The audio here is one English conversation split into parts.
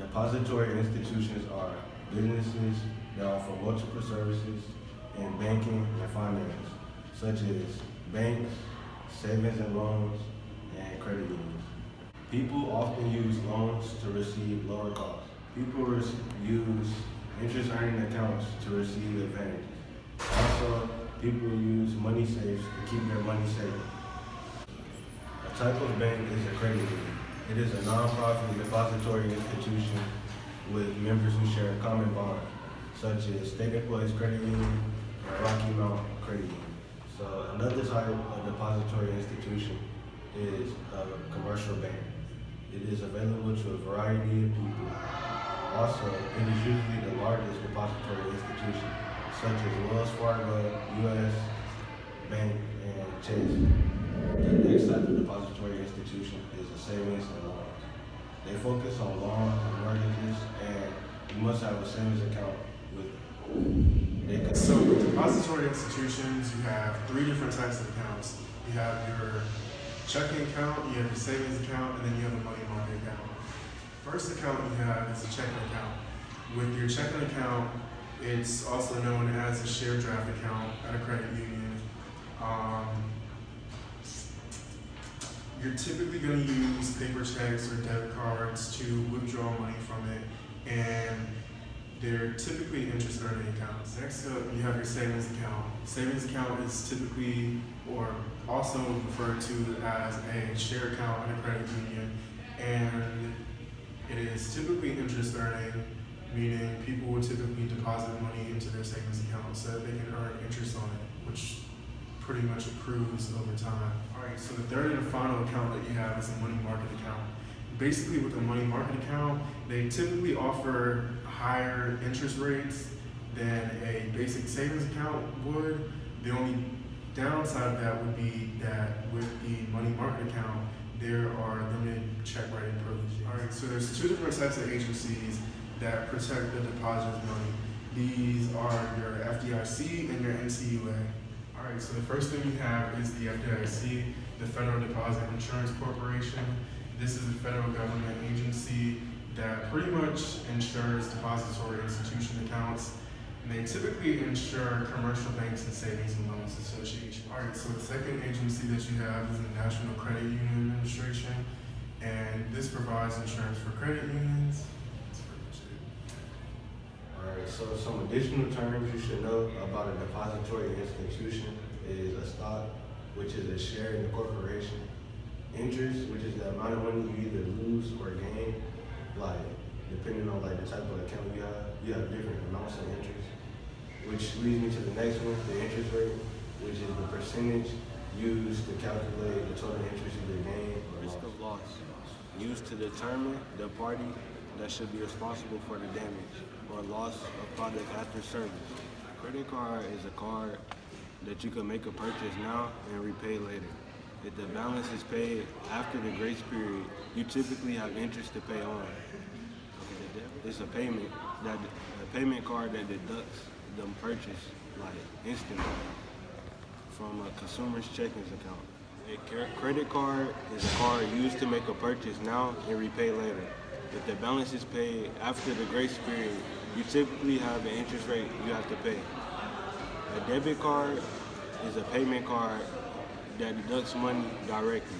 Depository institutions are businesses that offer multiple services in banking and finance, such as banks, savings and loans, and credit unions. People often use loans to receive lower costs. People use interest earning accounts to receive advantages. Also, people use money safes to keep their money safe. A type of bank is a credit union. It is a non-profit depository institution with members who share a common bond, such as State Employees Credit Union and Rocky Mount Credit Union. So another type of depository institution is a commercial bank. It is available to a variety of people. Also, it is usually the largest depository institution, such as Wells Fargo, U.S. Bank, and Chase. The next type of depository institution is a savings and loans. They focus on loans and mortgages, and you must have a savings account with them. So with depository institutions, you have three different types of accounts. You have your checking account, you have your savings account, and then you have a money market account. First account you have is a checking account. With your checking account, it's also known as a share draft account at a credit union. You're typically going to use paper checks or debit cards to withdraw money from it, and they're typically interest earning accounts. Next up, you have your savings account. Savings account is typically, or also referred to as a share account at a credit union, and it is typically interest earning, meaning people will typically deposit money into their savings account so that they can earn interest on it, which pretty much accrues over time. Alright, so the third and final account that you have is a money market account. Basically with a money market account, they typically offer higher interest rates than a basic savings account would. The only downside of that would be that with the money market account, there are limited check writing privileges. Alright, so there's two different types of agencies that protect the depositor's money. These are your FDIC and your NCUA. Alright, so the first thing you have is the FDIC, the Federal Deposit Insurance Corporation. This is a federal government agency that pretty much insures depository institution accounts. And they typically insure commercial banks and savings and loans associations. Alright, so the second agency that you have is the National Credit Union Administration. And this provides insurance for credit unions. That's pretty much it. Alright, so some additional terms you should know about a depository institution is a stock, which is a share in the corporation. Interest, which is the amount of money you either lose or gain, like depending on like the type of account you have different amounts of interest. Which leads me to the next one, the interest rate, which is the percentage used to calculate the total interest either gain or risk of loss, used to determine the party that should be responsible for the damage or loss of product after service. Credit card is a card that you can make a purchase now and repay later. If the balance is paid after the grace period, you typically have interest to pay on. It's a payment card that deducts the purchase like instantly from a consumer's checking account. A credit card is a card used to make a purchase now and repay later. If the balance is paid after the grace period, you typically have an interest rate you have to pay. A debit card is a payment card that deducts money directly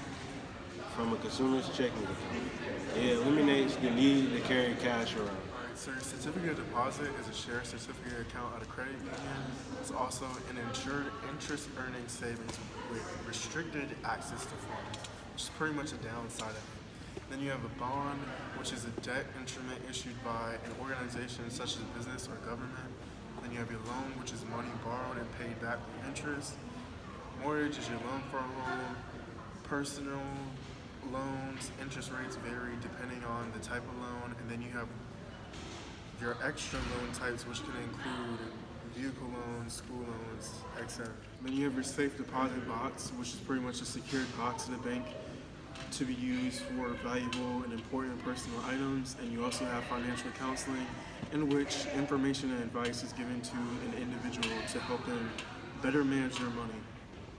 from a consumer's checking account. It eliminates the need to carry cash around. Alright, so your certificate of deposit is a share certificate account at a credit union. It's also an insured interest earning savings with restricted access to funds, which is pretty much a downside of it. Then you have a bond, which is a debt instrument issued by an organization such as business or government. Then you have your loan, which is money borrowed and paid back with interest. Mortgage is your loan for a home. Personal loans, interest rates vary depending on the type of loan. And then you have your extra loan types, which can include vehicle loans, school loans, etc. Then you have your safe deposit box, which is pretty much a secured box in the bank to be used for valuable and important personal items. And you also have financial counseling, in which information and advice is given to an individual to help them better manage their money.